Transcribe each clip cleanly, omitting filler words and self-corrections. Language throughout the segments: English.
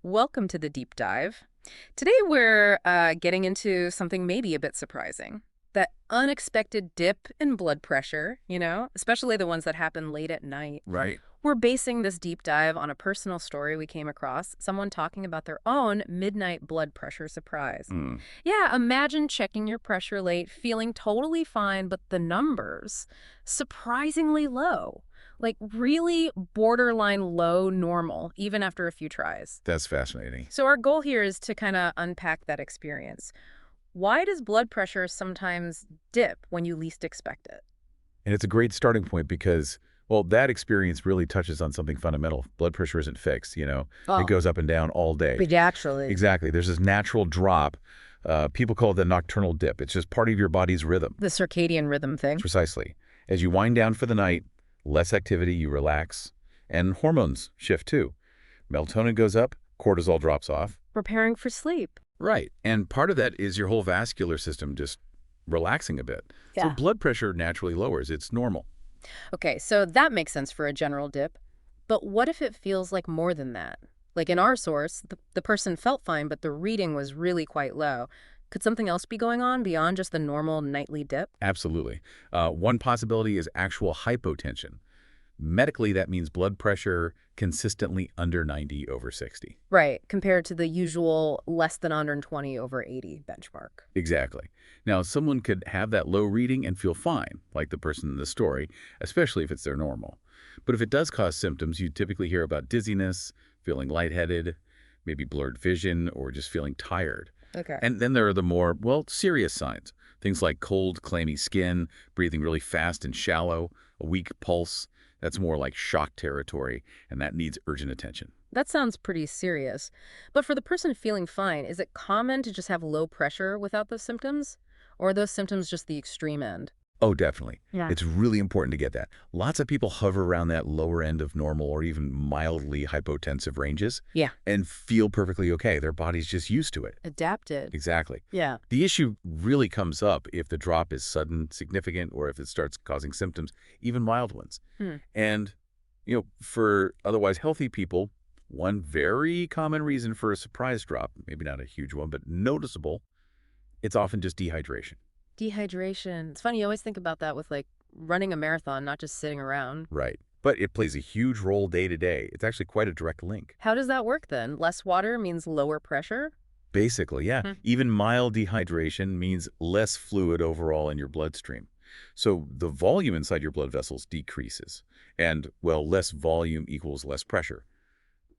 Welcome to the deep dive. Today we're getting into something maybe a bit surprising. That unexpected dip in blood pressure, especially the ones that happen late at night. Right. We're basing this deep dive on a personal story we came across, someone talking about their own midnight blood pressure surprise. Mm, Yeah, imagine checking your pressure late, feeling totally fine, but the numbers surprisingly low. Like really borderline low normal, even after a few tries. that's fascinating. So our goal here is to kind of unpack that experience. Why does blood pressure sometimes dip when you least expect it? And it's a great starting point because, well, that experience really touches on something fundamental. Blood pressure isn't fixed. It Oh, goes up and down all day. but actually, Exactly. There's this natural drop. People call it the nocturnal dip. It's just part of your body's rhythm. the circadian rhythm thing. Precisely. As you wind down for the night, less activity, you relax, and hormones shift too. Melatonin goes up, cortisol drops off. Preparing for sleep. Right. And part of that is your whole vascular system just relaxing a bit. So Yeah. blood pressure naturally lowers. It's normal. Okay, so that makes sense for a general dip. But what if it feels like more than that? Like in our source, the person felt fine, but the reading was really quite low. Could something else be going on beyond just the normal nightly dip? Absolutely. One possibility is actual hypotension. Medically, that means blood pressure consistently under 90 over 60. Right, compared to the usual less than 120 over 80 benchmark. Exactly. Now, someone could have that low reading and feel fine, like the person in the story, especially if it's their normal. But if it does cause symptoms, you typically hear about dizziness, feeling lightheaded, maybe blurred vision, or just feeling tired. Okay. And then there are the more, well, serious signs. Things like cold, clammy skin, breathing really fast and shallow, a weak pulse. That's more like shock territory, and that needs urgent attention. That sounds pretty serious. But for the person feeling fine, is it common to just have low pressure without those symptoms? Or are those symptoms just the extreme end? Oh, definitely. Yeah. It's really important to get that. Lots of people hover around that lower end of normal or even mildly hypotensive ranges Yeah. and feel perfectly okay. Their body's just used to it. Adapted. Exactly. Yeah. The issue really comes up if the drop is sudden, significant, or if it starts causing symptoms, even mild ones. Hmm. And, for otherwise healthy people, one very common reason for a surprise drop, maybe not a huge one, but noticeable, it's often just dehydration. Dehydration. It's funny, you always think about that with like running a marathon, not just sitting around. Right. But it plays a huge role day to day. It's actually quite a direct link. How does that work then? Less water means lower pressure? Basically, yeah. Hmm. Even mild dehydration means less fluid overall in your bloodstream. So the volume inside your blood vessels decreases. And, well, less volume equals less pressure.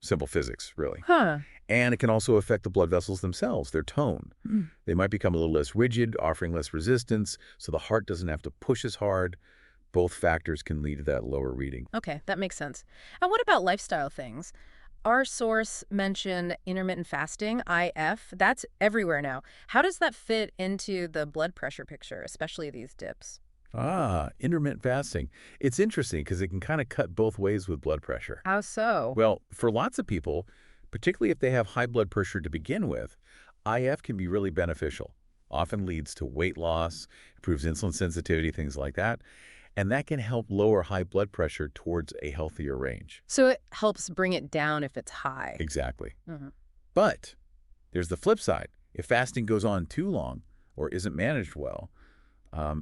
Simple physics, really. Huh. And it can also affect the blood vessels themselves, their tone. Mm. They might become a little less rigid, offering less resistance, so the heart doesn't have to push as hard. Both factors can lead to that lower reading. Okay, that makes sense. And what about lifestyle things? Our source mentioned intermittent fasting, IF. That's everywhere now. How does that fit into the blood pressure picture, especially these dips? Intermittent fasting. It's interesting because it can kind of cut both ways with blood pressure. How so? Well, for lots of people, particularly if they have high blood pressure to begin with, IF can be really beneficial. Often leads to weight loss, improves insulin sensitivity, things like that. And that can help lower high blood pressure towards a healthier range. So it helps bring it down if it's high. Exactly. Hmm. But there's the flip side. If fasting goes on too long or isn't managed well,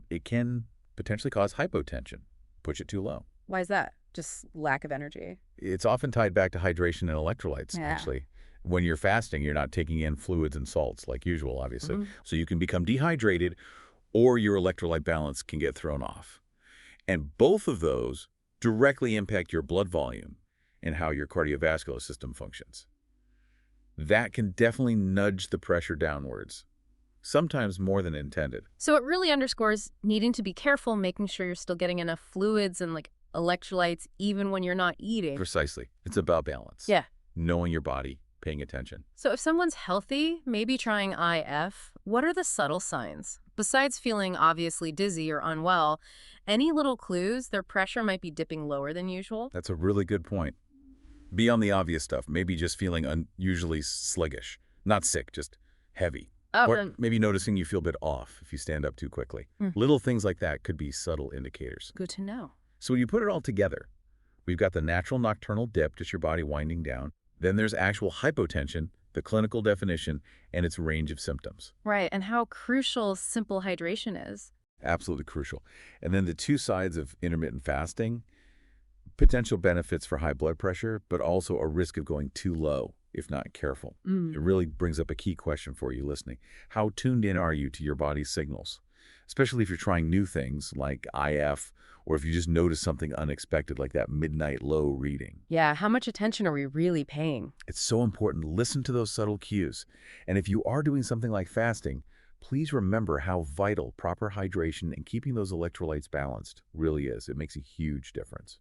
it can potentially cause hypotension, push it too low. Why is that? Just lack of energy. It's often tied back to hydration and electrolytes, Yeah. actually. When you're fasting, you're not taking in fluids and salts like usual, obviously. Mhm. So you can become dehydrated or your electrolyte balance can get thrown off. And both of those directly impact your blood volume and how your cardiovascular system functions. That can definitely nudge the pressure downwards, sometimes more than intended. So it really underscores needing to be careful, making sure you're still getting enough fluids and like electrolytes even when you're not eating. Precisely. It's about balance. Yeah. Knowing your body, paying attention. So if someone's healthy, maybe trying IF, what are the subtle signs? Besides feeling obviously dizzy or unwell, any little clues their pressure might be dipping lower than usual? That's a really good point. Beyond the obvious stuff, maybe just feeling unusually sluggish. Not sick, just heavy. Oh, Or then maybe noticing you feel a bit off if you stand up too quickly. Hmm. Little things like that could be subtle indicators. good to know. So when you put it all together, we've got the natural nocturnal dip, just your body winding down. Then there's actual hypotension, the clinical definition, and its range of symptoms. Right, and how crucial simple hydration is. Absolutely crucial. And then the two sides of intermittent fasting, potential benefits for high blood pressure, but also a risk of going too low if not careful. It Mm. really brings up a key question for you listening. How tuned in are you to your body's signals? Especially if you're trying new things like IF, or if you just notice something unexpected like that midnight low reading. Yeah, how much attention are we really paying? It's so important to listen to those subtle cues. And if you are doing something like fasting, please remember how vital proper hydration and keeping those electrolytes balanced really is. It makes a huge difference.